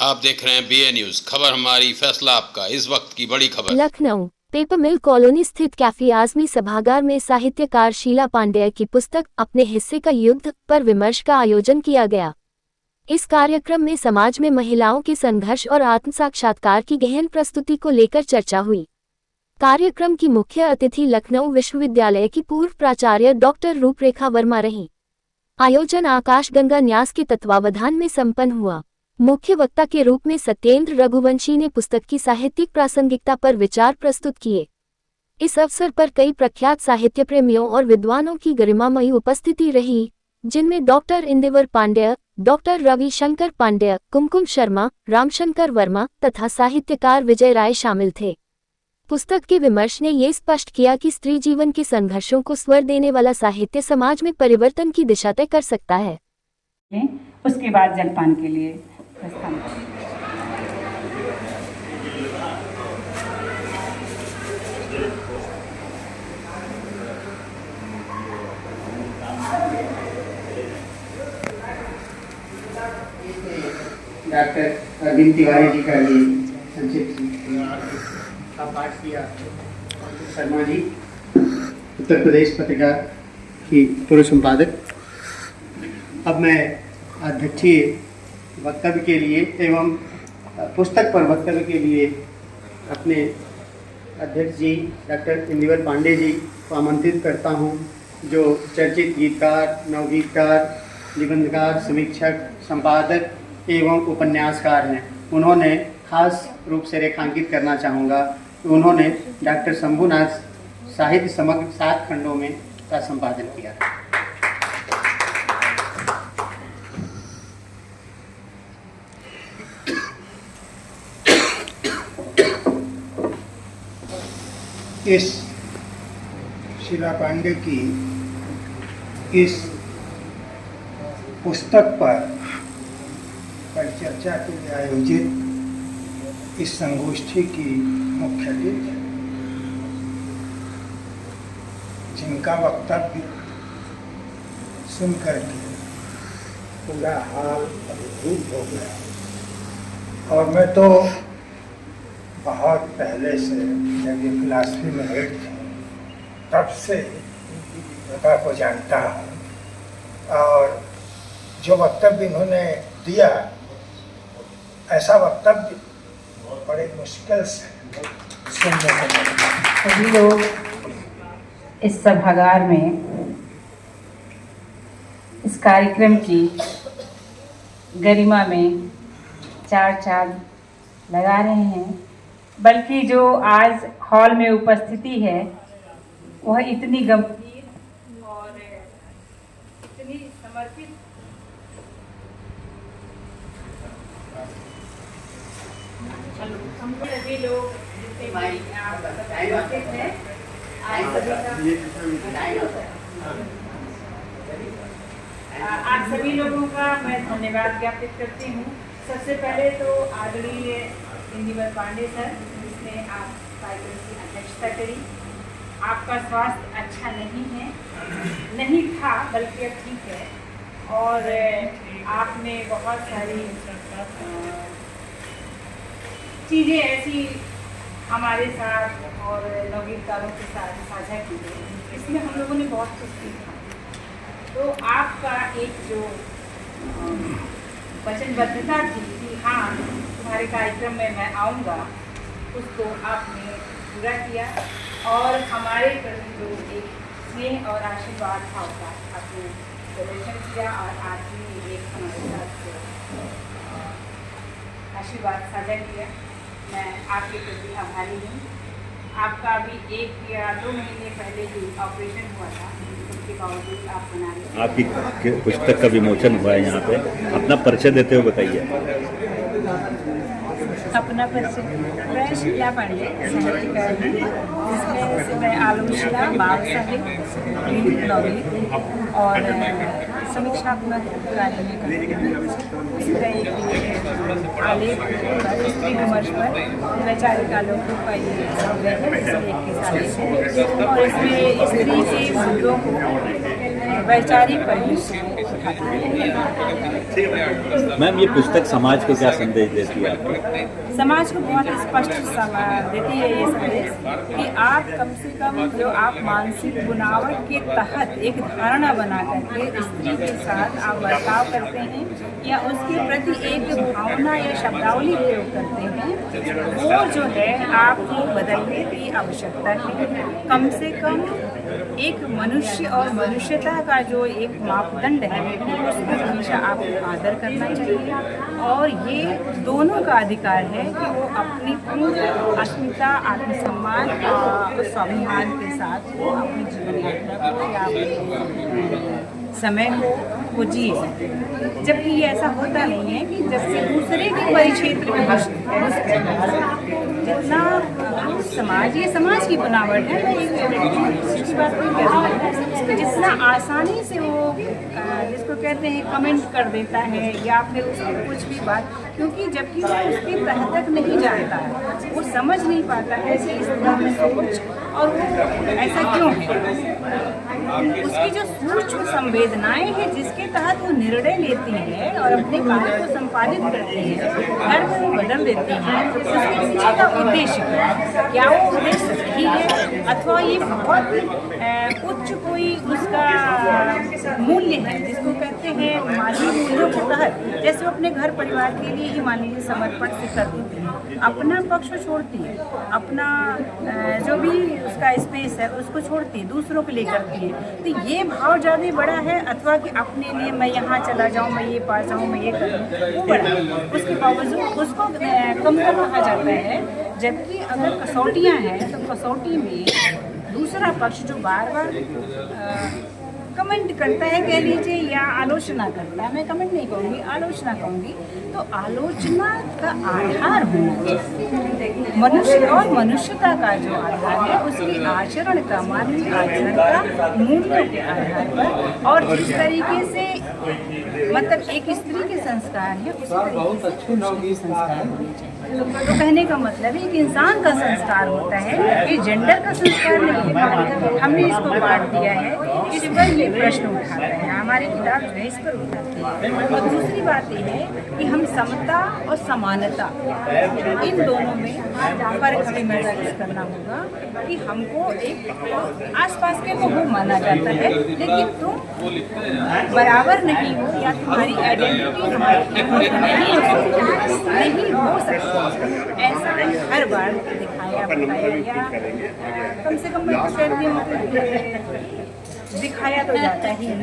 आप देख रहे हैं BA न्यूज, खबर हमारी फैसला आपका। इस वक्त की बड़ी खबर। लखनऊ पेपर मिल कॉलोनी स्थित कैफे आजमी सभागार में साहित्यकार शीला पांडेय की पुस्तक अपने हिस्से का युद्ध पर विमर्श का आयोजन किया गया। इस कार्यक्रम में समाज में महिलाओं के संघर्ष और आत्म साक्षात्कार की गहन प्रस्तुति को लेकर चर्चा हुई। कार्यक्रम की मुख्य अतिथि लखनऊ विश्वविद्यालय की पूर्व प्राचार्य डॉक्टर रूपरेखा वर्मा रहीं। आयोजन आकाश गंगा न्यास के तत्वावधान में संपन्न हुआ। मुख्य वक्ता के रूप में सत्येंद्र रघुवंशी ने पुस्तक की साहित्यिक प्रासंगिकता पर विचार प्रस्तुत किए। इस अवसर पर कई प्रख्यात साहित्य प्रेमियों और विद्वानों की गरिमामयी उपस्थिति रही, जिनमें डॉक्टर इंदिवर पांडेय, डॉक्टर रविशंकर पांडेय, कुमकुम शर्मा, रामशंकर वर्मा तथा साहित्यकार विजय राय शामिल थे। पुस्तक के विमर्श ने ये स्पष्ट किया कि स्त्री जीवन के संघर्षों को स्वर देने वाला साहित्य समाज में परिवर्तन की दिशा तय कर सकता है। उसके बाद जलपान के लिए प्रस्थान डॉक्टर अरविंद तिवारी जी का ये संक्षिप्त का पाठ किया। शर्मा जी उत्तर प्रदेश पत्रिका की पूर्व संपादक। अब मैं अध्यक्षीय वक्तव्य के लिए एवं पुस्तक पर वक्तव्य के लिए अपने अध्यक्ष जी डॉक्टर इंदिवर पांडे जी को आमंत्रित करता हूं, जो चर्चित गीतकार, नवगीतकार, निबंधकार, समीक्षक, संपादक एवं उपन्यासकार हैं। उन्होंने खास रूप से रेखांकित करना चाहूँगा, उन्होंने डॉक्टर शंभुनाथ साहित्य समग्र 7 खंडों में का संपादन किया। इस शीला पांडे की इस पुस्तक पर परिचर्चा के लिए आयोजित इस संगोष्ठी की मुख्य अतिथि, जिनका वक्तव्य सुनकर के पूरा हाल अभिभूत हो गया। और मैं तो बहुत पहले से, जब ये फिलॉसफी में हेड थे, तब से प्रभा को जानता हूँ। और जो वक्तव्य इन्होंने दिया, ऐसा वक्तव्य बड़े मुश्किल से सुनने को मिला। सभी लोग इस सभागार में इस कार्यक्रम की गरिमा में 4 चांद लगा रहे हैं, बल्कि जो आज हॉल में उपस्थिति है वह इतनी गंभीर और इतनी समर्पित सभी लोग जितने भी उपस्थित हैं, आप सभी लोगों का मैं धन्यवाद ज्ञापित करती हूँ। सबसे पहले तो आदरणीय इंदिवर पांडे सर, जिसने आप कार्यक्रम की अध्यक्षता करी। आपका स्वास्थ्य अच्छा नहीं था, बल्कि अब ठीक है। और आपने बहुत सारी चीज़ें ऐसी हमारे साथ और नवगीतकारों के साथ साझा की है, इसमें हम लोगों ने बहुत कुछ सीखा। तो आपका एक जो वचनबद्धता थी कि हाँ तुम्हारे कार्यक्रम में मैं आऊँगा, उसको आपने पूरा किया। और हमारे प्रति जो एक स्नेह और आशीर्वाद भाव का आपने प्रदर्शन किया, और आज भी एक हमारे साथ आशीर्वाद साझा किया, मैं आपके प्रति आभारी हूँ। आपका अभी 1 या 2 महीने पहले ही ऑपरेशन हुआ था, उसके बावजूद आप बना रहे। आपकी पुस्तक का विमोचन हुआ है यहाँ पे, अपना परिचय देते हुए बताइए। अपना परिचय, मैं शीला पांडे साहित्यकार हूँ, जिसमें से मैं आलोचना, बाल साहित्य, नॉवेल और समीक्षात्मक कार्य में करती हूँ। इसी तरह एक आलेख स्त्री विमर्श पर वैचारिक आलोकों का ये संग्रह है, इस लेख के साथ। और इसमें स्त्री के मुद्दों को वैचारिक परिदृश्य उठाती है। मैम, ये पुस्तक समाज को क्या संदेश देती है आपको? समाज को बहुत स्पष्ट देती है ये संदेश कि आप कम से कम जो आप मानसिक बुनावट के तहत एक धारणा बना करके स्त्री के साथ आप बर्ताव करते हैं या उसके प्रति एक भावना या शब्दावली प्रयोग करते हैं, वो जो है आपको बदलने की आवश्यकता है। कम से कम एक मनुष्य और मनुष्यता का जो एक मापदंड है उसको हमेशा आपको आदर करना चाहिए और ये दोनों का अधिकार है कि वो अपनी पूर्ण अस्मिता, आत्मसम्मान और स्वाभिमान के साथ वो अपनी जीवन यात्रा को या अपने समय को जिए। जबकि ये ऐसा होता नहीं है कि जबकि दूसरे के परिक्षेत्र में जितना समाज, ये समाज की बनावट है, मैं इसकी बात नहीं कर रही हूँ, जितना आसानी से वो जिसको कहते हैं कमेंट कर देता है या फिर उसको कुछ भी बात, क्योंकि जबकि वो उसके तह तक नहीं जानता है, वो समझ नहीं पाता है कि इस तरह में सोच और वो ऐसा क्यों है। उसकी जो सूक्ष्म संवेदनाएं हैं जिसके तहत वो निर्णय लेती है और अपने कार्य को संपादित करती है, हर को बदल देती है, उसके पीछे का उद्देश्य क्या, वो उद्देश्य सही है अथवा ये बहुत उच्च कोई उसका मूल्य है जिसको कहते हैं मानवीय मूल्यों के तहत, जैसे वो अपने घर परिवार के लिए ही मान लीजिए समर्पण से कर देती है, अपना पक्ष छोड़ती है, अपना जो भी उसका स्पेस है उसको छोड़ती है, दूसरों के लिए करती है। तो ये भाव ज़्यादा बड़ा है अथवा कि अपने लिए मैं यहाँ चला जाऊँ, मैं ये पा जाऊँ, मैं ये करूँ, वो बड़ा है। उसके बावजूद उसको कमतर कहा जाता है। जबकि अगर कसौटियाँ हैं तो कसौटी में दूसरा पक्ष जो बार बार कमेंट करता है, कह लीजिए, या आलोचना करता है, मैं कमेंट नहीं कहूँगी, आलोचना कहूँगी, तो आलोचना का आधार होना चाहिए। मनुष्य और मनुष्यता का जो आधार है उसकी आचरण का, मानवीय आचरण का मूल्यों के आधार पर, और जिस तरीके से मतलब एक स्त्री के संस्कार है उसी तरीके से पुरुष के संस्कार होने चाहिए। तो कहने का मतलब है कि इंसान का संस्कार होता है, ये जेंडर का संस्कार नहीं है। हमने इसको बांट दिया है, इस पर ये प्रश्न उठाता है, हमारी किताब जो है इस पर उठाती है। और दूसरी बात ये है कि हम समता और समानता इन दोनों में फर्क हमें महसूस करना होगा कि हमको एक आसपास के को वो माना जाता है, लेकिन तुम बराबर नहीं हो या तुम्हारी आइडेंटिटी नहीं हो सकती, ऐसा हर बार दिखाया बताया या कम से कम मैं तो कहती हूँ कि दिखाया तो जाता ही है।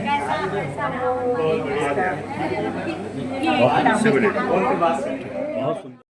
बहुत सुंदर।